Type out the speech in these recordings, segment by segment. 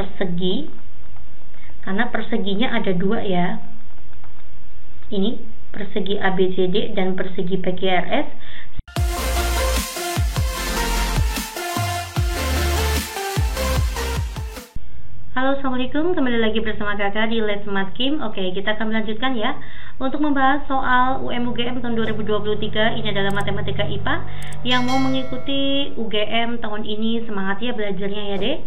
persegi, karena perseginya ada dua ya. Ini persegi ABCD dan persegi PQRS. Halo, assalamualaikum, kembali lagi bersama kakak di Let's Math Kim. Oke, kita akan melanjutkan ya untuk membahas soal UM/UGM tahun 2023. Ini adalah matematika IPA. Yang mau mengikuti UGM tahun ini, semangat ya belajarnya ya dek.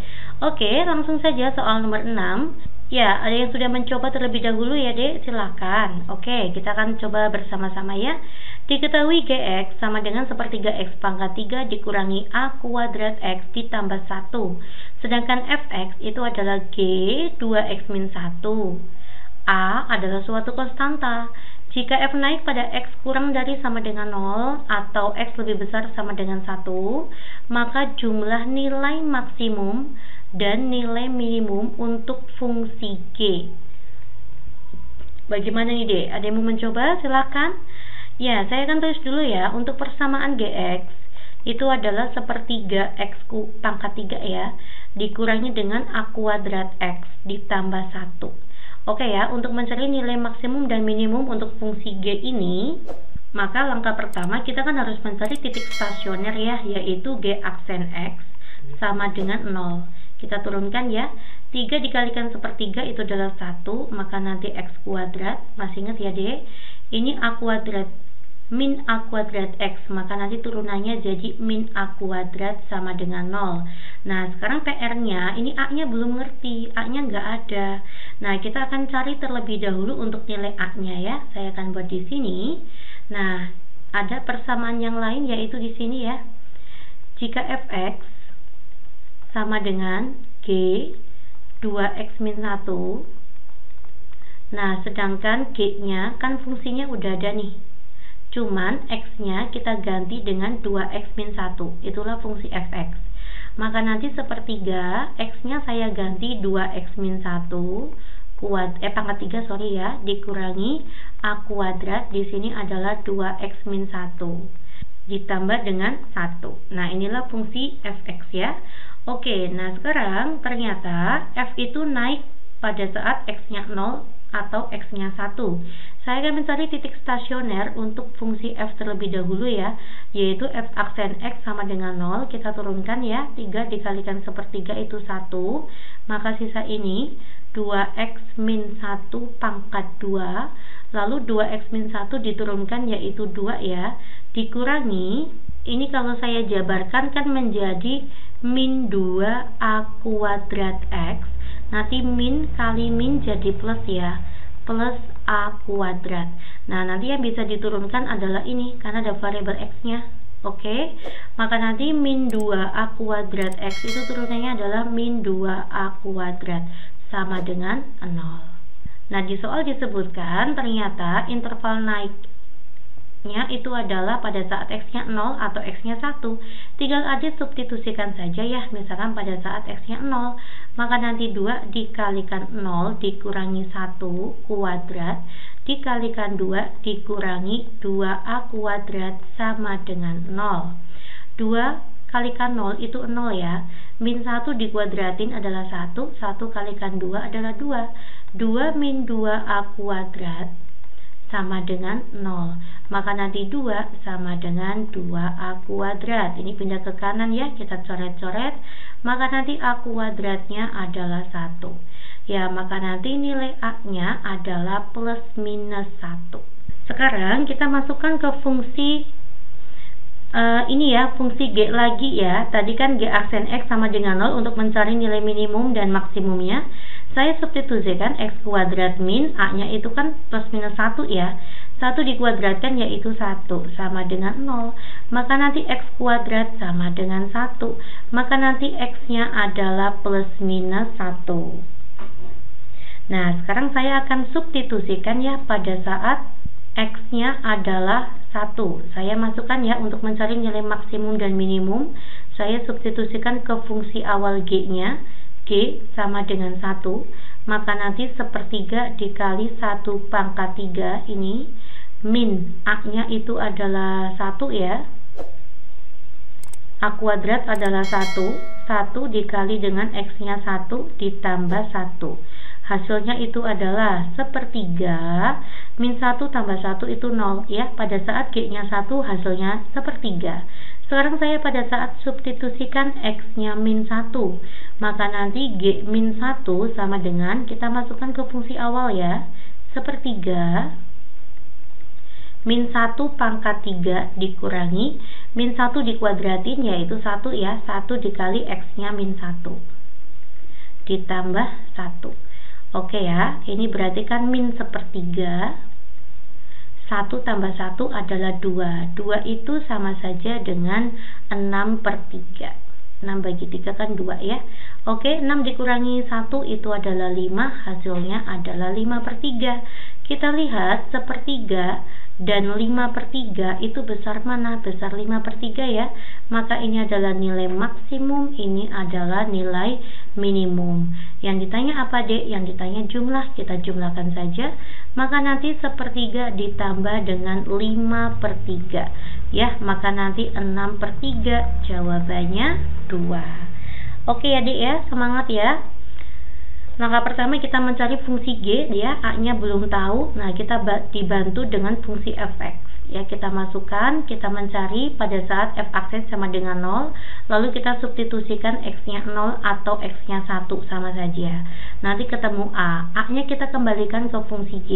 Oke, langsung saja soal nomor 6. Ya, ada yang sudah mencoba terlebih dahulu ya dek, silahkan. Oke, kita akan coba bersama-sama ya. Diketahui Gx sama dengan sepertiga X pangkat 3 dikurangi A kuadrat X ditambah 1. Sedangkan Fx itu adalah G 2X min 1. A adalah suatu konstanta. Jika F naik pada X kurang dari sama dengan 0 atau X lebih besar sama dengan 1, maka jumlah nilai maksimum dan nilai minimum untuk fungsi G. Bagaimana nih dek? Ada yang mau mencoba? Silakan. Ya, saya akan tulis dulu ya. Untuk persamaan Gx itu adalah sepertiga X pangkat 3 ya, dikurangi dengan A kuadrat X ditambah 1. Oke ya, untuk mencari nilai maksimum dan minimum untuk fungsi G ini, maka langkah pertama kita kan harus mencari titik stasioner ya, yaitu G aksen X sama dengan 0. Kita turunkan ya, 3 dikalikan sepertiga itu adalah 1, maka nanti X kuadrat, masih ingat ya dek, ini A kuadrat min A kuadrat X, maka nanti turunannya jadi min A kuadrat sama dengan 0. Nah, sekarang PR-nya, ini A-nya belum ngerti, A-nya nggak ada. Nah, kita akan cari terlebih dahulu untuk nilai A-nya ya. Saya akan buat di sini. Nah, ada persamaan yang lain yaitu di sini ya. Jika Fx sama dengan G 2X min 1, nah sedangkan G-nya kan fungsinya udah ada nih, cuman X-nya kita ganti dengan 2X min 1, itulah fungsi Fx. Maka nanti sepertiga X-nya saya ganti 2X min 1 pangkat 3 sorry ya, dikurangi A kuadrat, di sini adalah 2X min 1 ditambah dengan 1. Nah, inilah fungsi Fx ya. Oke, nah sekarang ternyata F itu naik pada saat X-nya 0 atau X-nya 1. Saya akan mencari titik stasioner untuk fungsi F terlebih dahulu ya, yaitu F aksen X sama dengan 0. Kita turunkan ya, 3 dikalikan sepertiga itu 1, maka sisa ini 2X min 1 pangkat 2, lalu 2X min 1 diturunkan yaitu 2 ya, dikurangi, ini kalau saya jabarkan kan menjadi min 2 A kuadrat X, nanti min kali min jadi plus ya, plus A kuadrat. Nah, nanti yang bisa diturunkan adalah ini, karena ada variabel X-nya. Oke, maka nanti min 2 A kuadrat X itu turunannya adalah min 2 A kuadrat sama dengan 0. Nah, di soal disebutkan ternyata interval naiknya itu adalah pada saat X-nya 0 atau X-nya 1. Tinggal adit substitusikan saja ya, misalkan pada saat X-nya 0, maka nanti 2 dikalikan 0 dikurangi 1 kuadrat dikalikan 2 dikurangi 2A kuadrat sama dengan 0. 2 kalikan 0 itu 0 ya, min 1 dikuadratin adalah 1, 1 kalikan 2 adalah 2, 2 min 2A kuadrat sama dengan 0, maka nanti 2 sama dengan 2A kuadrat. Ini pindah ke kanan ya, kita coret-coret, maka nanti A kuadratnya adalah 1 ya, maka nanti nilai A-nya adalah plus minus 1. Sekarang kita masukkan ke fungsi ini ya, fungsi G lagi ya. Tadi kan G aksen X sama dengan 0 untuk mencari nilai minimum dan maksimumnya. Saya substitusikan X kuadrat min A-nya itu kan plus minus 1 ya, 1 dikuadratkan yaitu 1 sama dengan 0, maka nanti X kuadrat sama dengan 1, maka nanti X-nya adalah plus minus 1. Nah, sekarang saya akan substitusikan ya pada saat X-nya adalah 1. Saya masukkan ya untuk mencari nilai maksimum dan minimum. Saya substitusikan ke fungsi awal G-nya, G sama dengan 1, maka nanti sepertiga dikali 1 pangkat 3 ini, min A-nya itu adalah 1 ya, A kuadrat adalah 1 dikali dengan X-nya 1 ditambah 1. Hasilnya itu adalah 1/3. Min 1 tambah 1 itu 0 ya. Pada saat G-nya 1 hasilnya 1/3. Sekarang saya pada saat substitusikan X-nya min 1, maka nanti G min 1 sama dengan, kita masukkan ke fungsi awal ya, 1/3 min 1 pangkat 3 dikurangi min 1 dikuadratin, yaitu 1 ya, 1 dikali X-nya min 1 ditambah 1. Oke ya, ini berarti kan min 1/3, 1 tambah 1 adalah 2. 2 itu sama saja dengan 6/3. 6 bagi 3 kan 2 ya. Oke, 6 dikurangi 1 itu adalah 5, hasilnya adalah 5/3. Kita lihat 1/3 dan 5/3 itu besar mana? Besar 5/3 ya. Maka ini adalah nilai maksimum, ini adalah nilai minimum. Yang ditanya apa, Dek? Yang ditanya jumlah, kita jumlahkan saja. Maka nanti 1/3 ditambah dengan 5/3 ya, maka nanti 6/3. Jawabannya 2. Oke ya, Dek ya, semangat ya. Langkah pertama kita mencari fungsi G ya, A-nya belum tahu. Nah, kita dibantu dengan fungsi fx. Ya, kita masukkan, kita mencari pada saat f aksen sama dengan 0, lalu kita substitusikan X-nya 0 atau X-nya 1 sama saja. Nanti ketemu A. A-nya kita kembalikan ke fungsi G.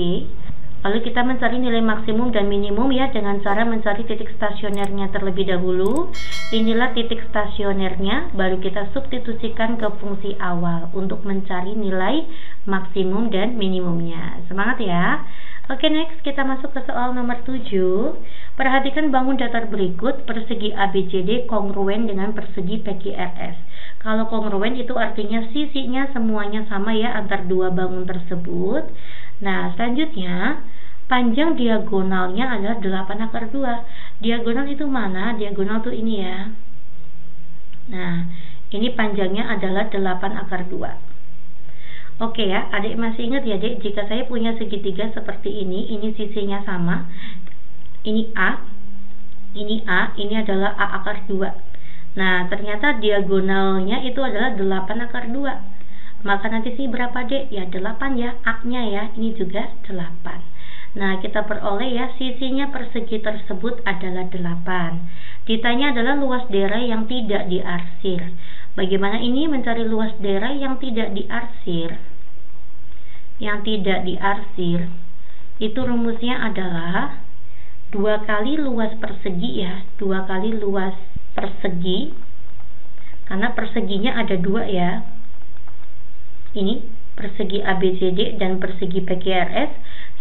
Lalu kita mencari nilai maksimum dan minimum ya, dengan cara mencari titik stasionernya terlebih dahulu. Inilah titik stasionernya, baru kita substitusikan ke fungsi awal untuk mencari nilai maksimum dan minimumnya. Semangat ya. Oke, next kita masuk ke soal nomor 7. Perhatikan bangun datar berikut, persegi ABCD kongruen dengan persegi PQRS. Kalau kongruen itu artinya sisinya semuanya sama ya antar dua bangun tersebut. Nah, selanjutnya panjang diagonalnya adalah 8/2. Diagonal itu mana? Diagonal tuh ini ya. Nah, ini panjangnya adalah 8/2. Oke ya, adik masih ingat ya, Dek, jika saya punya segitiga seperti ini sisinya sama. Ini A, ini adalah A/2. Nah, ternyata diagonalnya itu adalah 8/2. Maka nanti sih berapa, Dek? Ya 8 ya, A-nya ya, ini juga 8. Nah, kita peroleh ya, sisinya persegi tersebut adalah 8. Ditanya adalah luas daerah yang tidak diarsir. Bagaimana ini mencari luas daerah yang tidak diarsir? Yang tidak diarsir itu rumusnya adalah 2 kali luas persegi ya, 2 kali luas persegi, karena perseginya ada 2 ya. Ini persegi ABCD dan persegi PQRS,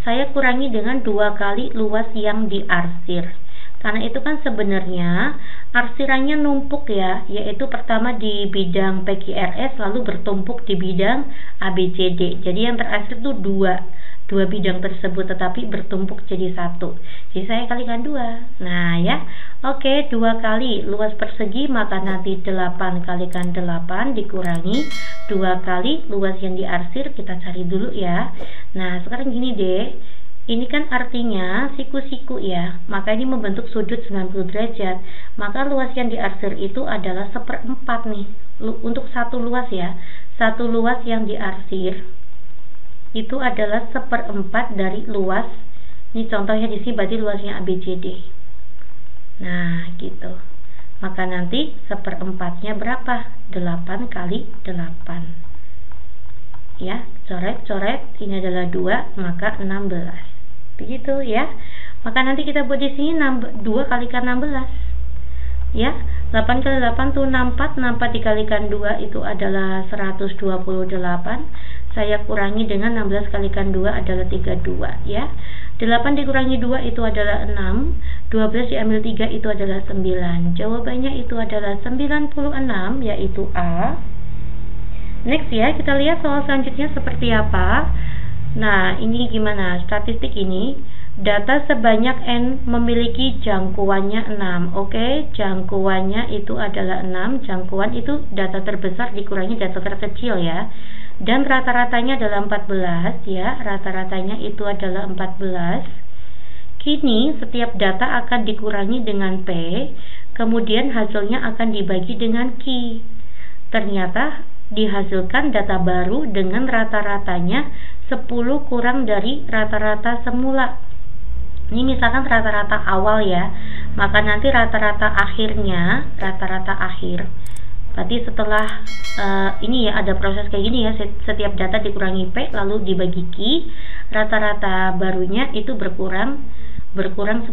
saya kurangi dengan 2 kali luas yang diarsir. Karena itu kan sebenarnya arsirannya numpuk ya, yaitu pertama di bidang PQRS lalu bertumpuk di bidang ABCD. Jadi yang terarsir itu dua bidang tersebut, tetapi bertumpuk jadi 1. Jadi saya kalikan 2. Nah ya, oke, 2 kali luas persegi, maka nanti 8 kalikan 8 dikurangi 2 kali luas yang diarsir, kita cari dulu ya. Nah, sekarang gini deh. Ini kan artinya siku-siku ya, maka ini membentuk sudut 90 derajat. Maka luas yang diarsir itu adalah 1/4 nih. Untuk satu luas ya, satu luas yang diarsir itu adalah 1/4 dari luas. Ini contohnya di sini berarti luasnya ABCD. Nah, gitu. Maka nanti 1/4-nya berapa? 8 kali 8. Ya, coret-coret, ini adalah 2, maka 16. Begitu ya. Maka nanti kita buat di sini 2 kalikan 16. Ya, 8 kali 8 itu 64. 64 dikalikan 2 itu adalah 128. Saya kurangi dengan 16 kalikan 2 adalah 32 ya. 8 dikurangi 2 itu adalah 6. 12 diambil 3 itu adalah 9. Jawabannya itu adalah 96, yaitu A. Next ya, kita lihat soal selanjutnya seperti apa. Nah, ini gimana? Statistik ini, data sebanyak N memiliki jangkauannya 6. Oke, jangkauannya itu adalah 6. Jangkauan itu data terbesar dikurangi data terkecil ya. Dan rata-ratanya adalah 14 ya. Rata-ratanya itu adalah 14. sini setiap data akan dikurangi dengan P, kemudian hasilnya akan dibagi dengan Q. Ternyata dihasilkan data baru dengan rata-ratanya 10 kurang dari rata-rata semula. Ini misalkan rata-rata awal ya, maka nanti rata-rata akhirnya, rata-rata akhir, berarti setelah ini ya ada proses kayak gini ya, setiap data dikurangi P lalu dibagi Q, rata-rata barunya itu berkurang 10.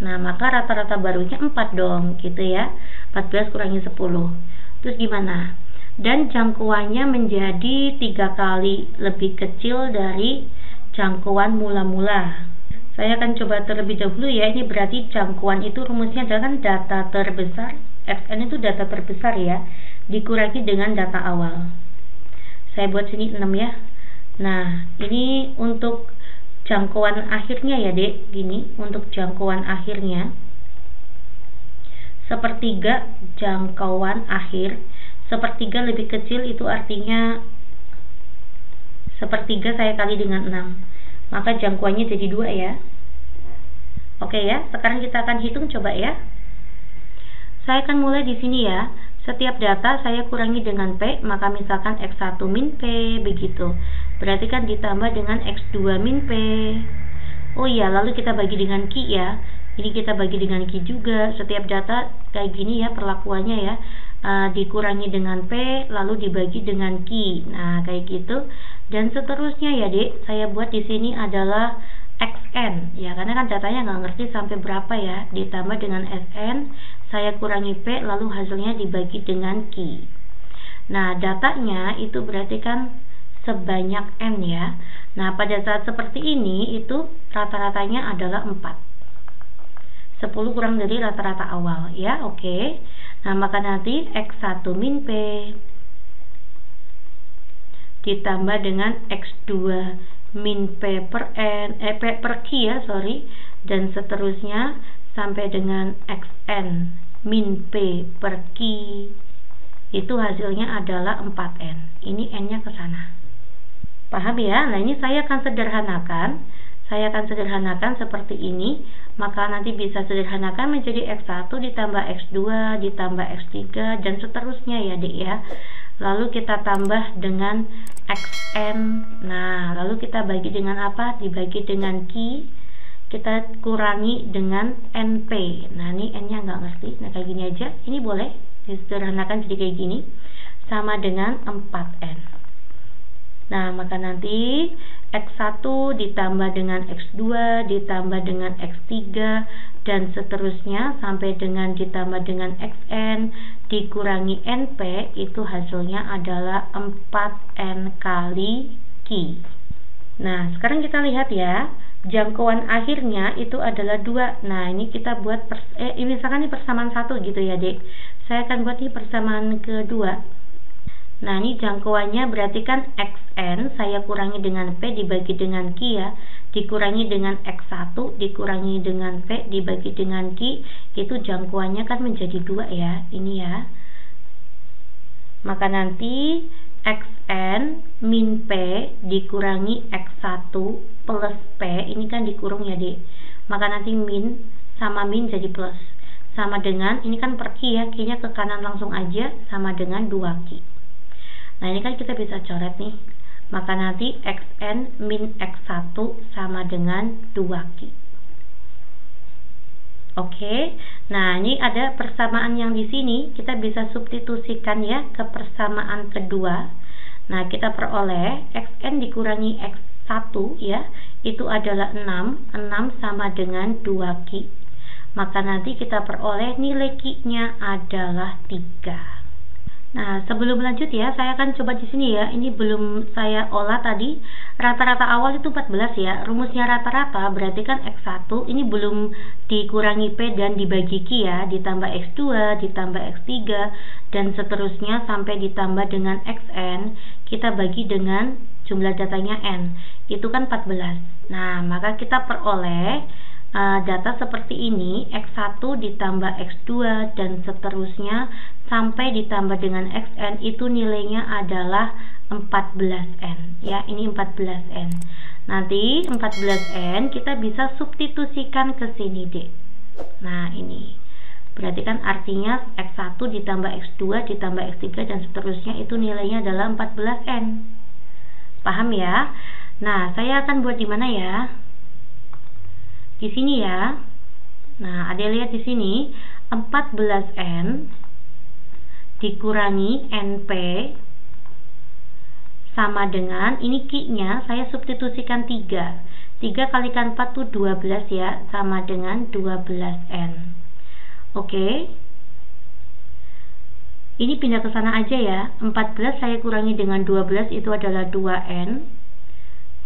Nah, maka rata-rata barunya 4 dong, gitu ya. 14 kurangi 10. Terus gimana? Dan jangkauannya menjadi 3 kali lebih kecil dari jangkauan mula-mula. Saya akan coba terlebih dahulu ya. Ini berarti jangkauan itu rumusnya adalah kan data terbesar. Fn itu data terbesar ya, dikurangi dengan data awal. Saya buat sini 6 ya. Nah, ini untuk jangkauan akhirnya ya dek, gini untuk jangkauan akhirnya, sepertiga jangkauan akhir, sepertiga lebih kecil itu artinya sepertiga saya kali dengan 6, maka jangkauannya jadi 2 ya. Oke ya, sekarang kita akan hitung coba ya. Saya akan mulai di sini ya. Setiap data saya kurangi dengan P, maka misalkan X1 min P, begitu. Berarti kan ditambah dengan X2 min P. Oh iya, lalu kita bagi dengan Q ya. Ini kita bagi dengan Q juga. Setiap data kayak gini ya perlakuannya ya. Dikurangi dengan P, lalu dibagi dengan Q. Nah, kayak gitu. Dan seterusnya ya dek, saya buat di sini adalah XN. Ya, karena kan datanya nggak ngerti sampai berapa ya. Ditambah dengan SN, saya kurangi P, lalu hasilnya dibagi dengan Q. Nah, datanya itu berarti kan sebanyak N ya. Nah, pada saat seperti ini itu rata-ratanya adalah 4. 10 kurang dari rata-rata awal ya, oke. Nah, maka nanti X1 min P ditambah dengan X2 min P per N, P per Q ya, sorry. Dan seterusnya sampai dengan XN min P per Q, itu hasilnya adalah 4N. Ini N-nya ke sana. Paham ya? Nah, ini saya akan sederhanakan. Saya akan sederhanakan seperti ini. Maka nanti bisa sederhanakan menjadi X1 ditambah X2 ditambah X3 dan seterusnya ya dek ya. Lalu kita tambah dengan XN. Nah, lalu kita bagi dengan apa? Dibagi dengan Q. Kita kurangi dengan NP. Nah, ini N-nya nggak ngerti. Nah, kayak gini aja. Ini boleh disederhanakan jadi kayak gini. Sama dengan 4N. Nah, maka nanti X1 ditambah dengan X2 ditambah dengan X3 dan seterusnya sampai dengan ditambah dengan XN dikurangi NP, itu hasilnya adalah 4N kali Q. Nah, sekarang kita lihat ya, jangkauan akhirnya itu adalah 2. Nah, ini kita buat misalkan ini persamaan 1 gitu ya dek. Saya akan buat ini persamaan kedua. Nah, ini jangkauannya berarti kan XN saya kurangi dengan P dibagi dengan Q ya, dikurangi dengan X1 dikurangi dengan P dibagi dengan Q, itu jangkauannya kan menjadi 2 ya, ini ya. Maka nanti XN min P dikurangi X1 plus P, ini kan dikurung ya dek, maka nanti min sama min jadi plus, sama dengan, ini kan per Q ya, Q-nya ke kanan langsung aja, sama dengan 2Q. Nah, ini kan kita bisa coret nih. Maka nanti XN min X1 sama dengan 2Q. Oke. Nah, ini ada persamaan yang di sini. Kita bisa substitusikan ya ke persamaan kedua. Nah, kita peroleh XN dikurangi X1 ya. Itu adalah 6. 6 sama dengan 2Q. Maka nanti kita peroleh nilai Q-nya adalah 3. Nah, sebelum lanjut ya, saya akan coba di sini ya. Ini belum saya olah tadi. Rata-rata awal itu 14 ya. Rumusnya rata-rata berarti kan X1 ini belum dikurangi P dan dibagi Q ya, ditambah X2, ditambah X3 dan seterusnya sampai ditambah dengan XN. Kita bagi dengan jumlah datanya N. Itu kan 14. Nah, maka kita peroleh data seperti ini, X1 ditambah X2 dan seterusnya sampai ditambah dengan XN, itu nilainya adalah 14N ya, ini 14N. Nanti 14N kita bisa substitusikan ke sini, Dek. Nah, ini berarti kan artinya X1 ditambah X2 ditambah X3 dan seterusnya itu nilainya adalah 14N. Paham ya? Nah, saya akan buat di mana ya? Di sini ya. Nah, ada lihat di sini 14N dikurangi NP sama dengan ini Q-nya saya substitusikan 3. 3 kalikan 4 itu 12 ya, sama dengan 12N. Oke. Ini pindah ke sana aja ya. 14 saya kurangi dengan 12 itu adalah 2N.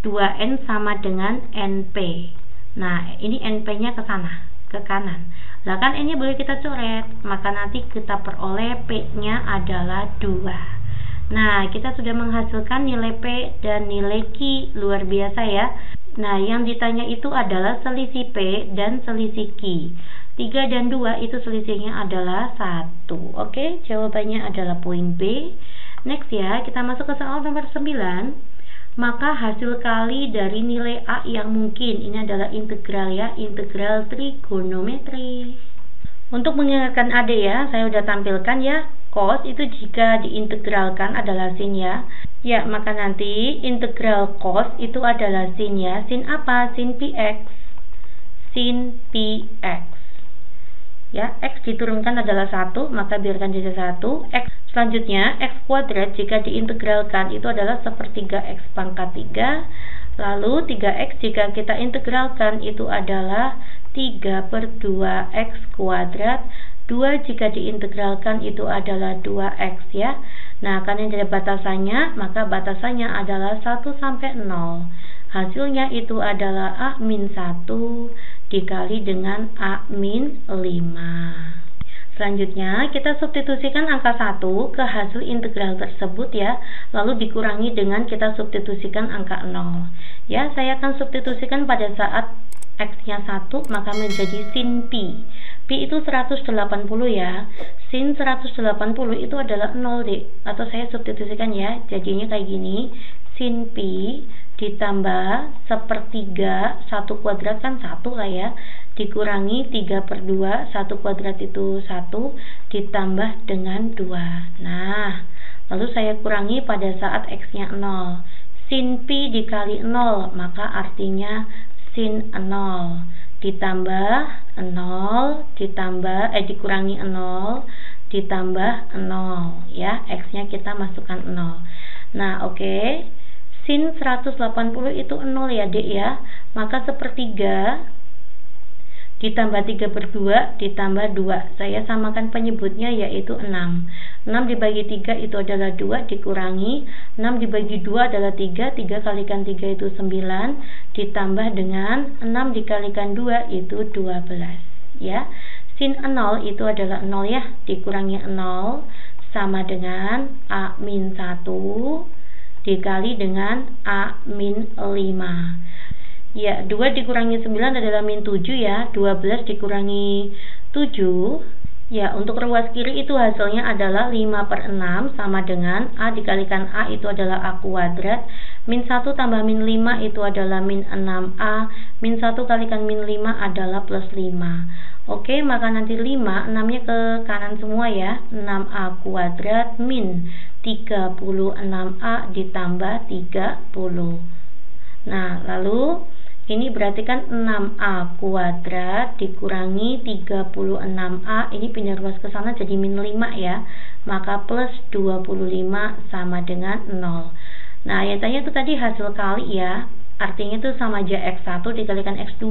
2N sama dengan NP. Nah, ini NP-nya ke sana, ke kanan. Lah kan N-nya boleh kita coret, maka nanti kita peroleh P-nya adalah 2. Nah, kita sudah menghasilkan nilai P dan nilai Q, luar biasa ya. Nah, yang ditanya itu adalah selisih P dan selisih Q. 3 dan 2 itu selisihnya adalah 1. Oke, jawabannya adalah poin B. Next ya, kita masuk ke soal nomor 9. Maka hasil kali dari nilai A yang mungkin, ini adalah integral ya, integral trigonometri. Untuk mengingatkan adik ya, saya udah tampilkan ya, cos itu jika diintegralkan adalah sin ya. Ya, maka nanti integral cos itu adalah sin ya. Sin apa? Sin px. Sin px. Ya, x diturunkan adalah 1, maka biarkan jadi 1. X selanjutnya, x kuadrat jika diintegralkan itu adalah sepertiga x pangkat 3. Lalu 3x jika kita integralkan itu adalah 3/2x kuadrat. 2 jika diintegralkan itu adalah 2x ya. Nah, karena ada batasannya, maka batasannya adalah 1 sampai 0. Hasilnya itu adalah A-1 dikali dengan A-5. Selanjutnya, kita substitusikan angka 1 ke hasil integral tersebut ya, lalu dikurangi dengan kita substitusikan angka 0. Ya, saya akan substitusikan pada saat X-nya 1, maka menjadi sin Pi. Pi itu 180 ya. Sin 180 itu adalah 0, Dek. Atau saya substitusikan ya, jadinya kayak gini. Sin Pi ditambah sepertiga 1 kuadrat kan 1 lah ya, dikurangi 3/2, 1 kuadrat itu 1, ditambah dengan 2. Nah, lalu saya kurangi pada saat X-nya 0. Sin Pi dikali 0, maka artinya sin 0 ditambah 0 dikurangi 0 ditambah 0 ya, X-nya kita masukkan 0. Nah, oke. Sin 180 itu 0 ya, Dek ya. Maka sepertiga ditambah 3/2 ditambah 2. Saya samakan penyebutnya yaitu 6. 6 dibagi 3 itu adalah 2, dikurangi 6 dibagi 2 adalah 3. 3 kalikan 3 itu 9, ditambah dengan 6 dikalikan 2 itu 12 ya. Sin 0 itu adalah 0 ya, dikurangi 0 sama dengan A-1 dikali dengan A-5. Ya, 2 dikurangi 9 adalah min 7 ya. 12 dikurangi 7. Ya, untuk ruas kiri itu hasilnya adalah 5/6 sama dengan A dikalikan A itu adalah A kuadrat. Min 1 tambah min 5 itu adalah min 6A. Min 1 kalikan min 5 adalah plus 5. Oke, maka nanti 5, 6-nya ke kanan semua ya. 6A kuadrat min 36A ditambah 30. Nah, lalu ini berarti kan 6A kuadrat dikurangi 36A, ini pindah ruas ke sana jadi min 5 ya, maka plus 25 sama dengan 0. Nah, yang tanya itu tadi hasil kali ya, artinya itu sama aja X1 dikalikan X2,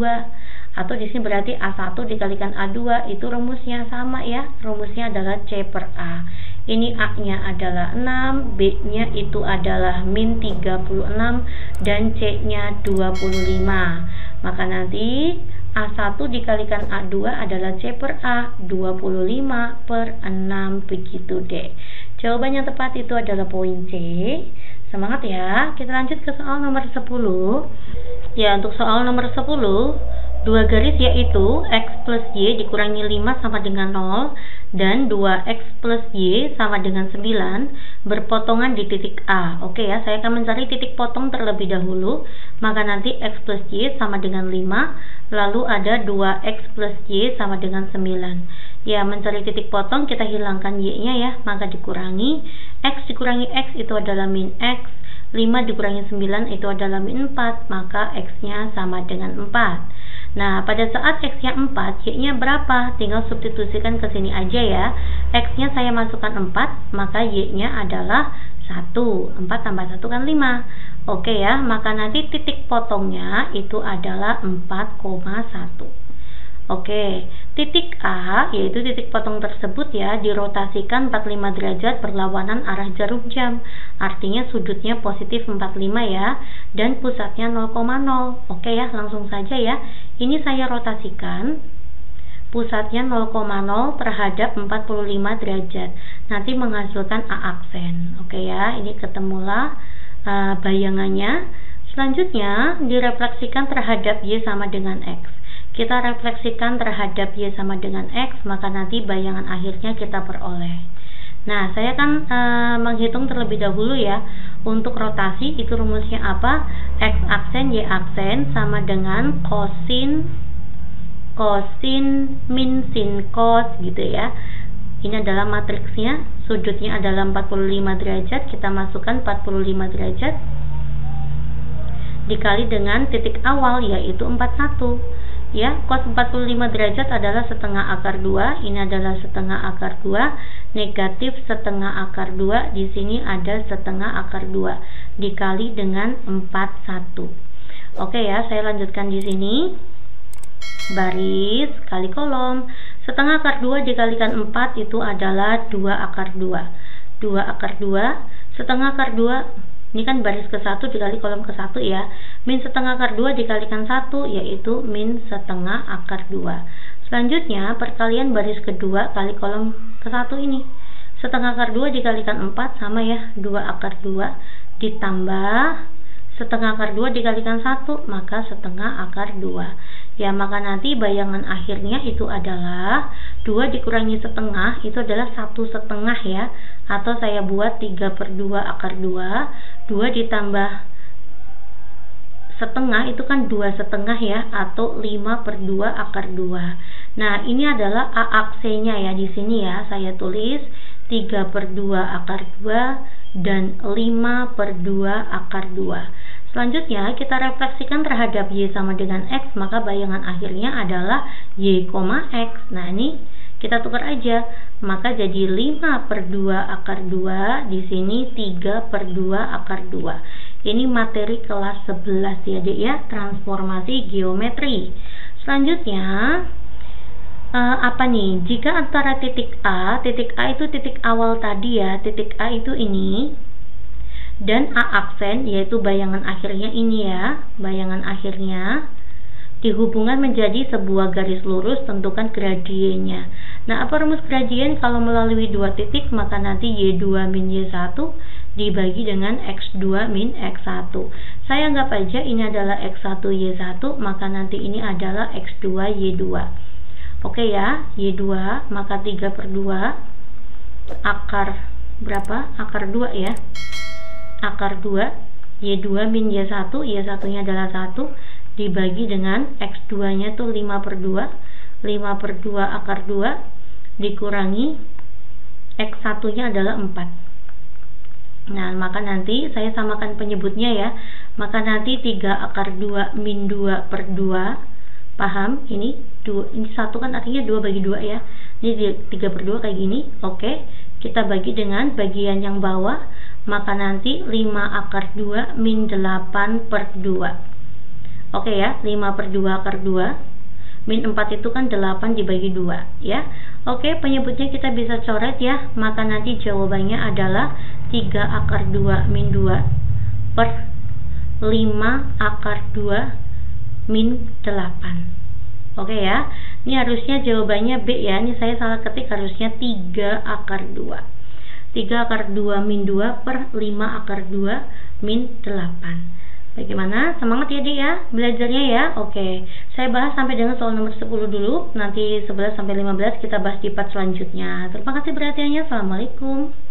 atau di sini berarti A1 dikalikan A2, itu rumusnya sama ya, rumusnya adalah C/A. Ini A-nya adalah 6, B-nya itu adalah min 36, dan C-nya 25. Maka nanti A1 dikalikan A2 adalah C/A, 25/6, begitu deh. Jawaban yang tepat itu adalah poin C. Semangat ya. Kita lanjut ke soal nomor 10. Ya, untuk soal nomor 10, Dua garis yaitu X plus Y dikurangi 5 sama dengan 0 dan 2X plus Y sama dengan 9 berpotongan di titik A. Oke ya, saya akan mencari titik potong terlebih dahulu. Maka nanti X plus Y sama dengan 5, lalu ada 2X plus Y sama dengan 9. Ya, mencari titik potong kita hilangkan Y-nya ya, maka dikurangi X dikurangi X itu adalah min X, 5 dikurangi 9 itu adalah min 4, maka X-nya sama dengan 4. Nah, pada saat X-nya 4, Y-nya berapa? Tinggal substitusikan ke sini aja ya. X-nya saya masukkan 4, maka Y-nya adalah 1. 4 tambah 1 kan 5. Oke ya, maka nanti titik potongnya itu adalah 4,1. Oke, titik A, yaitu titik potong tersebut ya, dirotasikan 45 derajat berlawanan arah jarum jam. Artinya sudutnya positif 45 ya, dan pusatnya 0,0. Oke ya, langsung saja ya. Ini saya rotasikan, pusatnya 0,0 terhadap 45 derajat. Nanti menghasilkan A aksen. Oke ya, ini ketemulah bayangannya. Selanjutnya direfleksikan terhadap Y sama dengan X. Kita refleksikan terhadap Y sama dengan X, maka nanti bayangan akhirnya kita peroleh. Nah, saya akan menghitung terlebih dahulu ya. Untuk rotasi itu rumusnya apa? X aksen Y aksen sama dengan kosin min sin cos gitu ya. Ini adalah matriksnya, sudutnya adalah 45 derajat, kita masukkan 45 derajat dikali dengan titik awal yaitu 41. Ya, cos 45 derajat adalah setengah akar 2, ini adalah setengah akar 2, negatif setengah akar 2, di sini ada setengah akar 2, dikali dengan 41. Oke ya, saya lanjutkan di sini. Baris kali kolom. Setengah akar 2 dikalikan 4 itu adalah 2 akar 2. 2 akar 2, setengah akar 2, ini kan baris ke-1 dikali kolom ke-1 ya. Min setengah akar 2 dikalikan 1 yaitu min setengah akar 2. Selanjutnya perkalian baris kedua kali kolom ke-1 ini. Setengah akar 2 dikalikan 4 sama ya, 2 akar 2 ditambah setengah akar 2 dikalikan 1, maka setengah akar 2. Ya, maka nanti bayangan akhirnya itu adalah 2 dikurangi setengah, itu adalah 1/2 ya. Atau saya buat 3/2 akar 2, 2 ditambah setengah itu kan 2/2 ya, atau 5/2 akar 2. Nah, ini adalah A aksennya ya, di sini ya saya tulis 3/2 akar 2 dan 5/2 akar 2. Selanjutnya kita refleksikan terhadap Y sama dengan X, maka bayangan akhirnya adalah Y, X. Nah, ini kita tukar aja, maka jadi 5/2 akar 2, di sini 3/2 akar 2. Ini materi kelas 11 ya Dek ya, transformasi geometri. Selanjutnya apa nih? Jika antara titik A itu titik awal tadi ya, titik A itu ini, dan A aksen yaitu bayangan akhirnya ini ya, bayangan akhirnya dihubungkan menjadi sebuah garis lurus, tentukan gradiennya. Nah, apa rumus gradien? Kalau melalui dua titik maka nanti Y2 min Y1 dibagi dengan X2 min X1. Saya anggap aja ini adalah X1 Y1, maka nanti ini adalah X2 Y2. Oke ya, Y2 maka 3/2 akar berapa? Akar 2 ya. Akar 2 Y2 min Y1, Y1 nya adalah 1 dibagi dengan X2 nya tuh 5/2, 5/2 akar 2 dikurangi X1 nya adalah 4. Nah, maka nanti saya samakan penyebutnya ya, maka nanti 3 akar 2 min 2/2, paham? Ini 2, ini 1 kan artinya 2 bagi 2 ya, ini 3/2 kayak gini. Oke, kita bagi dengan bagian yang bawah, maka nanti 5 akar 2 min 8/2. Oke ya, 5/2 akar 2 min 4 itu kan 8 dibagi 2 ya. Oke, penyebutnya kita bisa coret ya, maka nanti jawabannya adalah 3 akar 2 min 2 per 5 akar 2 min 8. Oke ya, ini harusnya jawabannya B ya, ini saya salah ketik, harusnya 3 akar 2. 3 akar 2 min 2 per 5 akar 2 min 8. Bagaimana? Semangat ya Dik ya, belajarnya ya. Oke, saya bahas sampai dengan soal nomor 10 dulu. Nanti 11 sampai 15 kita bahas di part selanjutnya. Terima kasih perhatiannya. Assalamualaikum.